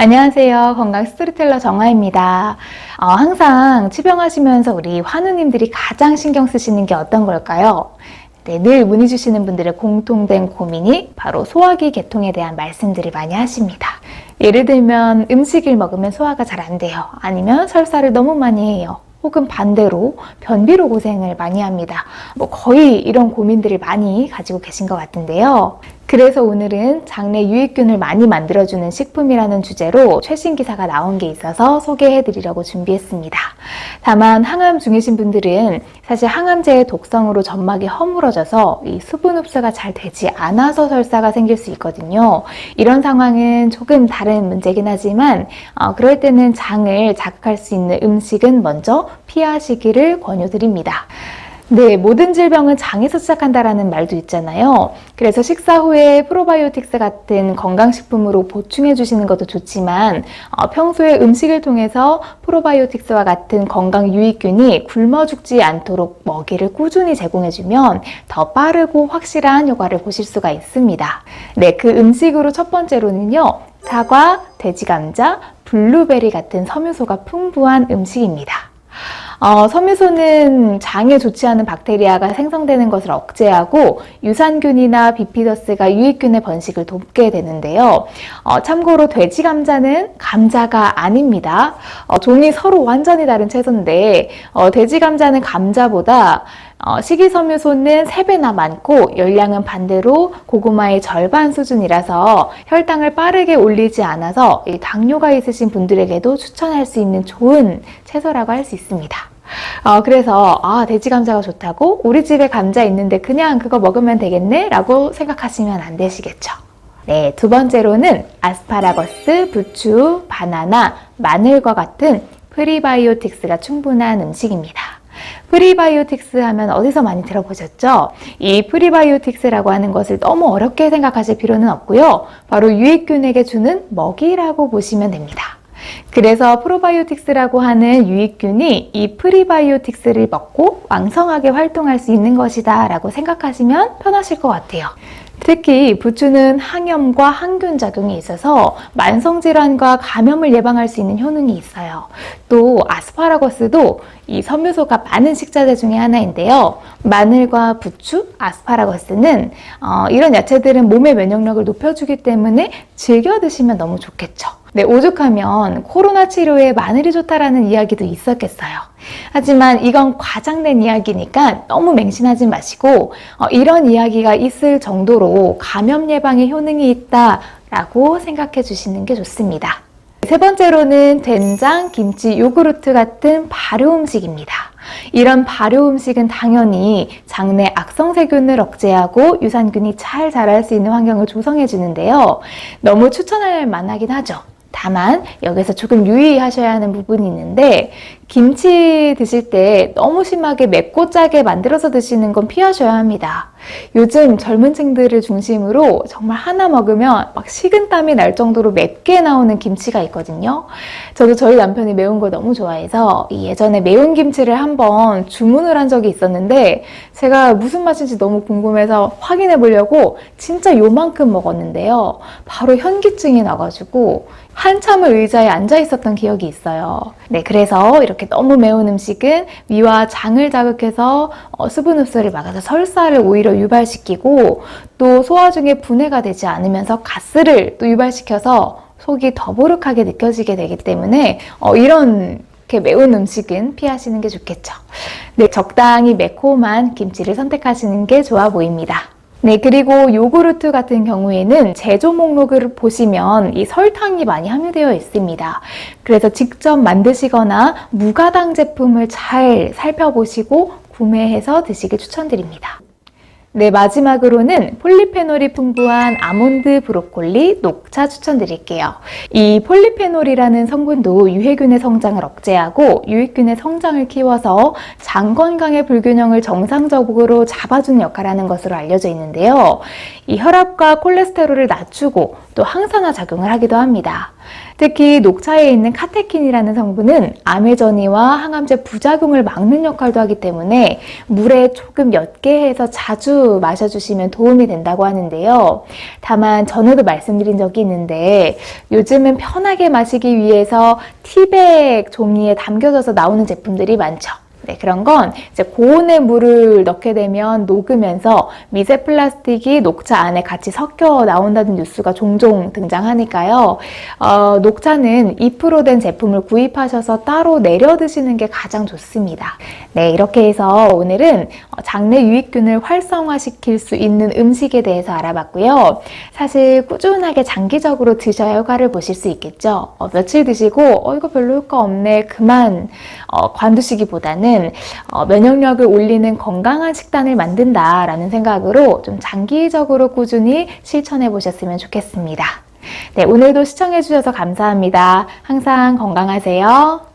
안녕하세요. 건강 스토리텔러 정아입니다. 항상 치병하시면서 우리 환우님들이 가장 신경 쓰시는 게 어떤 걸까요? 네, 늘 문의 주시는 분들의 공통된 고민이 바로 소화기 계통에 대한 말씀들을 많이 하십니다. 예를 들면 음식을 먹으면 소화가 잘 안 돼요. 아니면 설사를 너무 많이 해요. 혹은 반대로 변비로 고생을 많이 합니다. 거의 이런 고민들을 많이 가지고 계신 것 같은데요. 그래서 오늘은 장내 유익균을 많이 만들어주는 식품이라는 주제로 최신 기사가 나온 게 있어서 소개해드리려고 준비했습니다. 다만 항암 중이신 분들은 사실 항암제의 독성으로 점막이 허물어져서 이 수분 흡수가 잘 되지 않아서 설사가 생길 수 있거든요. 이런 상황은 조금 다른 문제긴 하지만 그럴 때는 장을 자극할 수 있는 음식은 먼저 피하시기를 권유드립니다. 네, 모든 질병은 장에서 시작한다라는 말도 있잖아요. 그래서 식사 후에 프로바이오틱스 같은 건강식품으로 보충해 주시는 것도 좋지만 평소에 음식을 통해서 프로바이오틱스와 같은 건강 유익균이 굶어 죽지 않도록 먹이를 꾸준히 제공해 주면 더 빠르고 확실한 효과를 보실 수가 있습니다. 네, 그 음식으로 첫 번째로는요. 사과, 돼지감자, 블루베리 같은 섬유소가 풍부한 음식입니다. 섬유소는 장에 좋지 않은 박테리아가 생성되는 것을 억제하고 유산균이나 비피더스가 유익균의 번식을 돕게 되는데요. 참고로 돼지 감자는 감자가 아닙니다. 종이 서로 완전히 다른 채소인데 돼지 감자는 감자보다 식이섬유소는 3배나 많고 열량은 반대로 고구마의 절반 수준이라서 혈당을 빠르게 올리지 않아서 당뇨가 있으신 분들에게도 추천할 수 있는 좋은 채소라고 할 수 있습니다. 그래서 돼지 감자가 좋다고 우리 집에 감자 있는데 그냥 그거 먹으면 되겠네? 라고 생각하시면 안 되시겠죠. 네, 두 번째로는 아스파라거스, 부추, 바나나, 마늘과 같은 프리바이오틱스가 충분한 음식입니다. 프리바이오틱스 하면 어디서 많이 들어보셨죠? 이 프리바이오틱스라고 하는 것을 너무 어렵게 생각하실 필요는 없고요. 바로 유익균에게 주는 먹이라고 보시면 됩니다. 그래서 프로바이오틱스라고 하는 유익균이 이 프리바이오틱스를 먹고 왕성하게 활동할 수 있는 것이다 라고 생각하시면 편하실 것 같아요. 특히 부추는 항염과 항균 작용이 있어서 만성질환과 감염을 예방할 수 있는 효능이 있어요. 또 아스파라거스도 이 섬유소가 많은 식자재 중에 하나인데요. 마늘과 부추, 아스파라거스는 이런 야채들은 몸의 면역력을 높여주기 때문에 즐겨 드시면 너무 좋겠죠. 네, 오죽하면 코로나 치료에 마늘이 좋다라는 이야기도 있었겠어요. 하지만 이건 과장된 이야기니까 너무 맹신하지 마시고 이런 이야기가 있을 정도로 감염 예방에 효능이 있다라고 생각해 주시는 게 좋습니다. 세 번째로는 된장, 김치, 요구르트 같은 발효 음식입니다. 이런 발효 음식은 당연히 장내 악성세균을 억제하고 유산균이 잘 자랄 수 있는 환경을 조성해 주는데요. 너무 추천할 만하긴 하죠. 다만 여기서 조금 유의하셔야 하는 부분이 있는데 김치 드실 때 너무 심하게 맵고 짜게 만들어서 드시는 건 피하셔야 합니다. 요즘 젊은 층들을 중심으로 정말 하나 먹으면 막 식은땀이 날 정도로 맵게 나오는 김치가 있거든요. 저도 저희 남편이 매운 걸 너무 좋아해서 예전에 매운 김치를 한번 주문을 한 적이 있었는데 제가 무슨 맛인지 너무 궁금해서 확인해 보려고 진짜 요만큼 먹었는데요. 바로 현기증이 나가지고 한참을 의자에 앉아 있었던 기억이 있어요. 네, 그래서 이렇게 너무 매운 음식은 위와 장을 자극해서 수분 흡수를 막아서 설사를 오히려 유발시키고 또 소화 중에 분해가 되지 않으면서 가스를 또 유발시켜서 속이 더부룩하게 느껴지게 되기 때문에 이런 매운 음식은 피하시는 게 좋겠죠. 네, 적당히 매콤한 김치를 선택하시는 게 좋아 보입니다. 네, 그리고 요구르트 같은 경우에는 제조 목록을 보시면 이 설탕이 많이 함유되어 있습니다. 그래서 직접 만드시거나 무가당 제품을 잘 살펴보시고 구매해서 드시길 추천드립니다. 네, 마지막으로는 폴리페놀이 풍부한 아몬드, 브로콜리, 녹차 추천드릴게요. 이 폴리페놀이라는 성분도 유해균의 성장을 억제하고 유익균의 성장을 키워서 장 건강의 불균형을 정상적으로 잡아주는 역할을 하는 것으로 알려져 있는데요. 이 혈압과 콜레스테롤을 낮추고 또 항산화 작용을 하기도 합니다. 특히 녹차에 있는 카테킨이라는 성분은 암의 전이와 항암제 부작용을 막는 역할도 하기 때문에 물에 조금 옅게 해서 자주 마셔주시면 도움이 된다고 하는데요. 다만 전에도 말씀드린 적이 있는데 요즘은 편하게 마시기 위해서 티백 종이에 담겨져서 나오는 제품들이 많죠. 네, 그런 건 이제 고온의 물을 넣게 되면 녹으면서 미세 플라스틱이 녹차 안에 같이 섞여 나온다는 뉴스가 종종 등장하니까요. 녹차는 2%된 제품을 구입하셔서 따로 내려 드시는 게 가장 좋습니다. 네, 이렇게 해서 오늘은 장내 유익균을 활성화시킬 수 있는 음식에 대해서 알아봤고요. 사실 꾸준하게 장기적으로 드셔야 효과를 보실 수 있겠죠. 며칠 드시고 이거 별로 효과 없네 그만 관두시기보다는 면역력을 올리는 건강한 식단을 만든다라는 생각으로 좀 장기적으로 꾸준히 실천해 보셨으면 좋겠습니다. 네, 오늘도 시청해 주셔서 감사합니다. 항상 건강하세요.